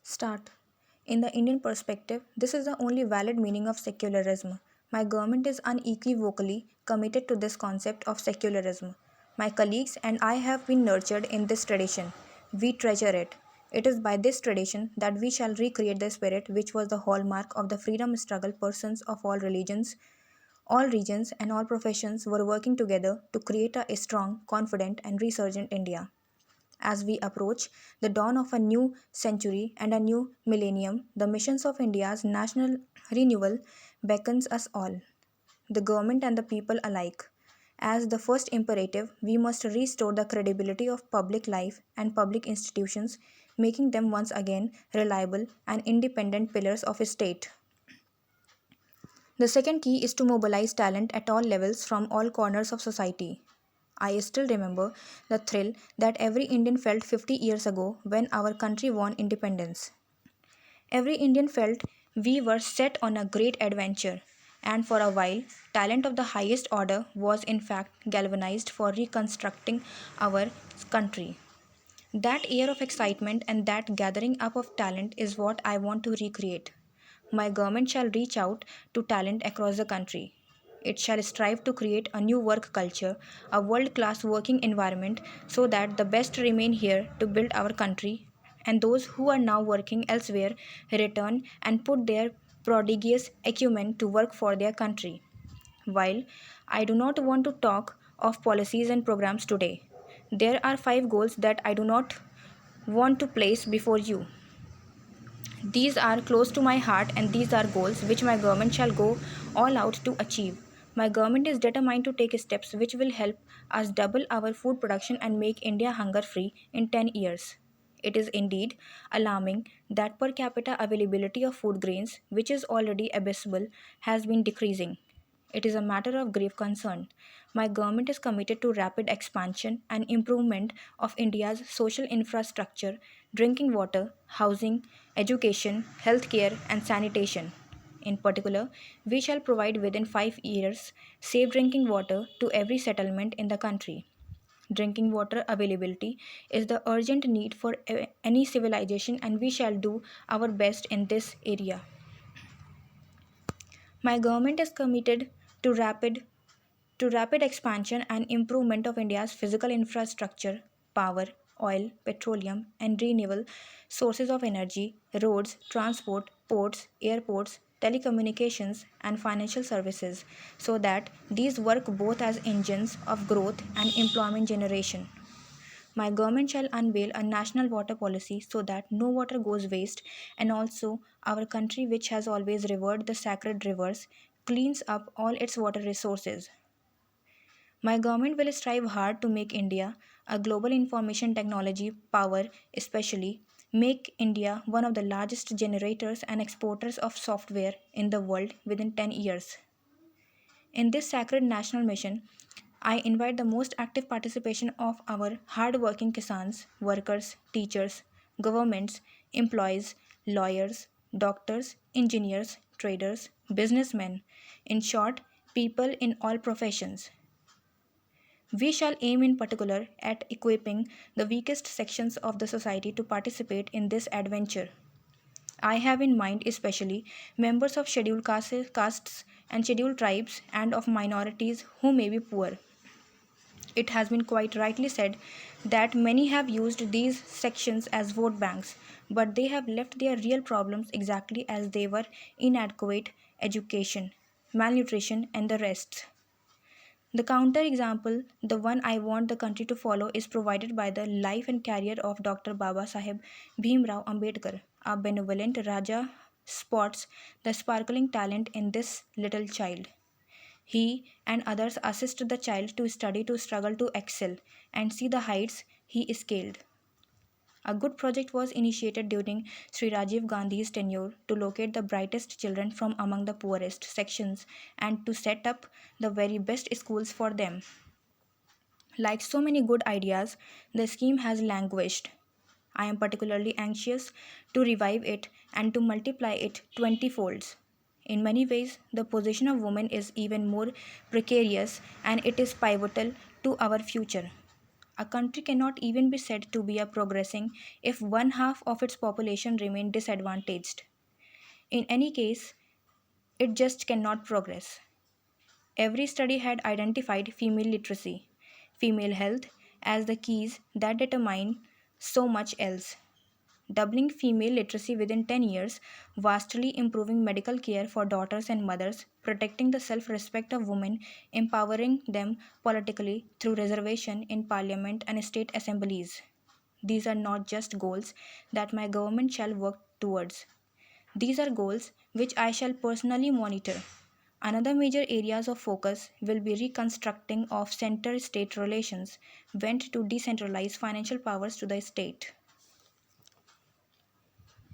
Start. In the Indian perspective, this is the only valid meaning of secularism. My government is unequivocally committed to this concept of secularism. My colleagues and I have been nurtured in this tradition. We treasure it. It is by this tradition that we shall recreate the spirit which was the hallmark of the freedom struggle. Persons of all regions, and all professions were working together to create a strong, confident, and resurgent India. As we approach the dawn of a new century and a new millennium, the missions of India's national renewal beckons us all, the government and the people alike. As the first imperative, we must restore the credibility of public life and public institutions, making them once again reliable and independent pillars of a state. The second key is to mobilize talent at all levels from all corners of society. I still remember the thrill that every Indian felt 50 years ago when our country won independence. Every Indian felt we were set on a great adventure, and for a while, talent of the highest order was in fact galvanized for reconstructing our country. That air of excitement and that gathering up of talent is what I want to recreate. My government shall reach out to talent across the country. It shall strive to create a new work culture, a world class working environment, so that the best remain here to build our country, and those who are now working elsewhere return and put their prodigious acumen to work for their country. While I do not want to talk of policies and programs today, there are five goals that I do not want to place before you. These are close to my heart, and these are goals which my government shall go all out to achieve. My government is determined to take steps which will help us double our food production and make India hunger free in 10 years. It is indeed alarming that per capita availability of food grains, which is already abysmal, has been decreasing. It is a matter of grave concern. My government is committed to rapid expansion and improvement of India's social infrastructure, drinking water, housing, education, healthcare, and sanitation. In particular, we shall provide within 5 years safe drinking water to every settlement in the country. Drinking water availability is the urgent need for any civilization, and we shall do our best in this area. My government is committed to rapid expansion and improvement of India's physical infrastructure, power, oil, petroleum, and renewable sources of energy, roads, transport, ports, airports, telecommunications, and financial services, so that these work both as engines of growth and employment generation. My government shall unveil a national water policy so that no water goes waste, and also our country, which has always revered the sacred rivers, cleans up all its water resources. My government will strive hard to make India a global information technology power, especially make India one of the largest generators and exporters of software in the world within 10 years. In this sacred national mission, I invite the most active participation of our hard-working Kisans, workers, teachers, governments, employees, lawyers, doctors, engineers, traders, businessmen, in short, people in all professions. We shall aim in particular at equipping the weakest sections of the society to participate in this adventure. I have in mind especially members of scheduled castes and scheduled tribes and of minorities who may be poor. It has been quite rightly said that many have used these sections as vote banks, but they have left their real problems exactly as they were: inadequate education, malnutrition, and the rest. The counter example, the one I want the country to follow, is provided by the life and career of Dr. Baba Saheb Bhimrao Ambedkar. Our benevolent Raja spots the sparkling talent in this little child. He and others assist the child to study, to struggle, to excel, and see the heights he scaled. A good project was initiated during Sri Rajiv Gandhi's tenure to locate the brightest children from among the poorest sections and to set up the very best schools for them. Like so many good ideas, the scheme has languished. I am particularly anxious to revive it and to multiply it 20 folds. In many ways, the position of women is even more precarious, and it is pivotal to our future. A country cannot even be said to be a progressing if one half of its population remain disadvantaged. In any case, it just cannot progress. Every study had identified female literacy, female health as the keys that determine so much else. Doubling female literacy within 10 years, vastly improving medical care for daughters and mothers, protecting the self respect of women, empowering them politically through reservation in parliament and state assemblies. These are not just goals that my government shall work towards. These are goals which I shall personally monitor. Another major areas of focus will be reconstructing of center-state relations bent to decentralize financial powers to the state.